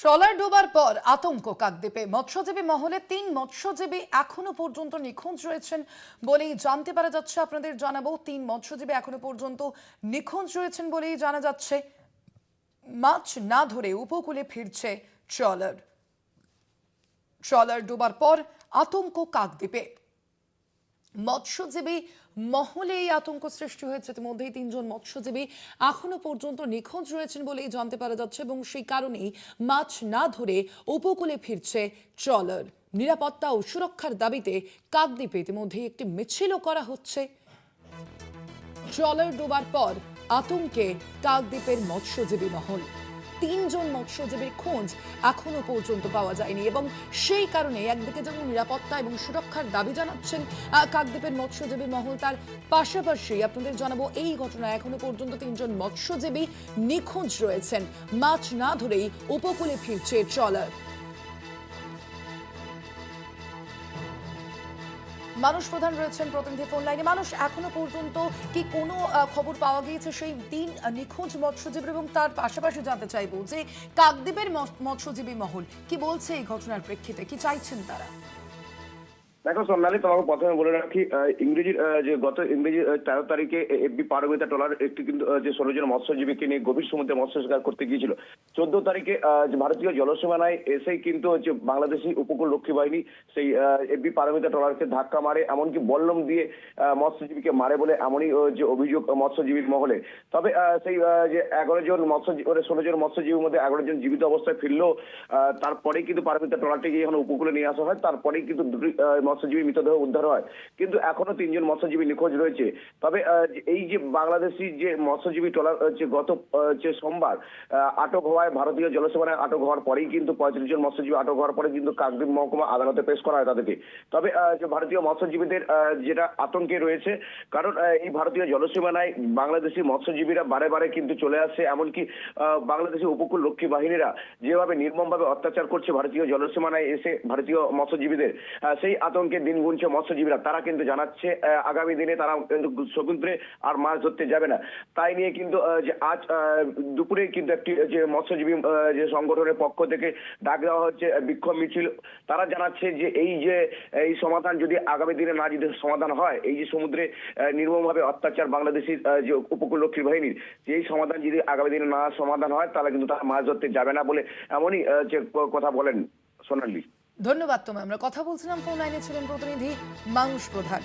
Trawler ডোবার পর আতঙ্ক কাকদ্বীপে। মৎস্যজীবী মহলে ৩ মৎস্যজীবী এখনো পর্যন্ত নিখোঁজ রয়েছেন বলেই জানতে পারা যাচ্ছে। আপনাদের জানাবো ৩ মৎস্যজীবী এখনো পর্যন্ত নিখোঁজ রয়েছেন বলেই জানা যাচ্ছে। মাছ না ধরে উপকূলে ফিরছে ট্রলার। ট্রলার ডোবার পর আতঙ্ক কাকদ্বীপে। মৎস্যজীবী মহলে এই আতঙ্ক সৃষ্টি হয়েছে। ইতিমধ্যেই ৩ জন মৎস্যজীবী এখনো পর্যন্ত নিখোঁজ রয়েছেন বলেই জানতে পারা যাচ্ছে এবং সেই কারণেই মাছ না ধরে উপকূলে ফিরছে ট্রলার। নিরাপত্তা ও সুরক্ষার দাবিতে কাকদ্বীপে ইতিমধ্যেই একটি মিছিলও করা হচ্ছে। ট্রলার ডোবার পর আতঙ্কে কাকদ্বীপের মৎস্যজীবী মহল। ৩ জন মৎস্যজীবীর খোঁজ এখনো পর্যন্ত পাওয়া যায়নি এবং সেই কারণে একদিকে যেমন নিরাপত্তা এবং সুরক্ষার দাবি জানাচ্ছেন কাকদ্বীপের মৎস্যজীবী মহল, তার পাশাপাশি আপনাদের জানাবো এই ঘটনায় এখনো পর্যন্ত ৩ জন মৎস্যজীবী নিখোঁজ রয়েছেন। মাছ না ধরেই উপকূলে ফিরছে ট্রলার। মানুষ প্রধান রয়েছেন প্রতিনিধি ফোন লাইনে। মানুষ, এখনো পর্যন্ত কি কোনো খবর পাওয়া গিয়েছে সেই ৩ নিখোঁজ মৎস্যজীবী? এবং তার পাশাপাশি জানতে চাইবো যে কাকদ্বীপের মৎস্যজীবী মহল কি বলছে এই ঘটনার প্রেক্ষিতে, কি চাইছেন তারা? দেখো সোনালী, তোমাকে প্রথমে বলে রাখি, ইংরেজির যে গত ইংরেজি 13 তারিখে এফবি পারমিতা ট্রলার একটি কিন্তু যে 16 জন মৎস্যজীবীকে নিয়ে গভীর সমুদ্রে মৎস্য শিকার করতে গিয়েছিল। 14 তারিখে ভারতীয় জলসীমানায় এসেই কিন্তু হচ্ছে বাংলাদেশি উপকূল রক্ষী বাহিনী সেই এফবি পারমিতা ট্রলারকে ধাক্কা মারে, এমনকি বল্লম দিয়ে মৎস্যজীবীকে মারে বলে এমনই যে অভিযোগ মৎস্যজীবীর মহলে। তবে সেই যে 11 জন মৎস্যজীবী 16 জন মৎস্যজীবীর মধ্যে 11 জন জীবিত অবস্থায় ফিরলেও তারপরেই কিন্তু পারমিতা ট্রলারটিকে এখন উপকূলে নিয়ে আসা হয়। তারপরেই কিন্তু দুটি মৎস্যজীবী মৃতদেহ উদ্ধার হয়, কিন্তু এখনো 3 জন মৎস্যজীবী নিখোঁজ রয়েছে। তবে এই যে বাংলাদেশি যে মৎস্যজীবী ট্রলার হচ্ছে গত যে সোমবার আটক হওয়ায়, ভারতীয় জলসীমানায় আটক হওয়ার পরেই কিন্তু 35 জন মৎস্যজীবী আটক হওয়ার পরে কিন্তু কাকদ্বীপ মহকুমা আদালতে পেশ করা হয় তাদেরকে। তবে যে ভারতীয় মৎস্যজীবীদের যেটা আতঙ্কে রয়েছে, কারণ এই ভারতীয় জলসীমানায় বাংলাদেশি মৎস্যজীবীরা বারে বারে কিন্তু চলে আসছে, এমনকি বাংলাদেশি উপকূল রক্ষী বাহিনীরা যেভাবে নির্মমভাবে অত্যাচার করছে ভারতীয় জলসীমানায় এসে ভারতীয় মৎস্যজীবীদের, সেই আতঙ্কে দিন গুনছে মৎস্যজীবীরা। তারা কিন্তু জানাচ্ছে আগামী দিনে তারা কিন্তু সমুদ্রে আর মাছ ধরতে যাবে না। তাই নিয়ে কিন্তু যে আজ দুপুরে কিন্তু একটি যে মৎস্যজীবী যে সংগঠনের পক্ষ থেকে ডাক দেওয়া হচ্ছে বিক্ষোভ মিছিল। তারা জানাচ্ছে যে এই সমাধান যদি আগামী দিনে না যদি সমাধান হয়, এই যে সমুদ্রে নির্মমভাবে অত্যাচার বাংলাদেশি যে উপকূল রক্ষী বাহিনীর, যে এই সমাধান যদি আগামী দিনে না সমাধান হয় তাহলে কিন্তু তারা মাছ ধরতে যাবে না বলে এমনই যে কথা বলেন সোনালী। ধন্যবাদ তোমায়। আমরা কথা বলছিলাম, ফোন লাইনে ছিলেন প্রতিনিধি মানুষ প্রধান।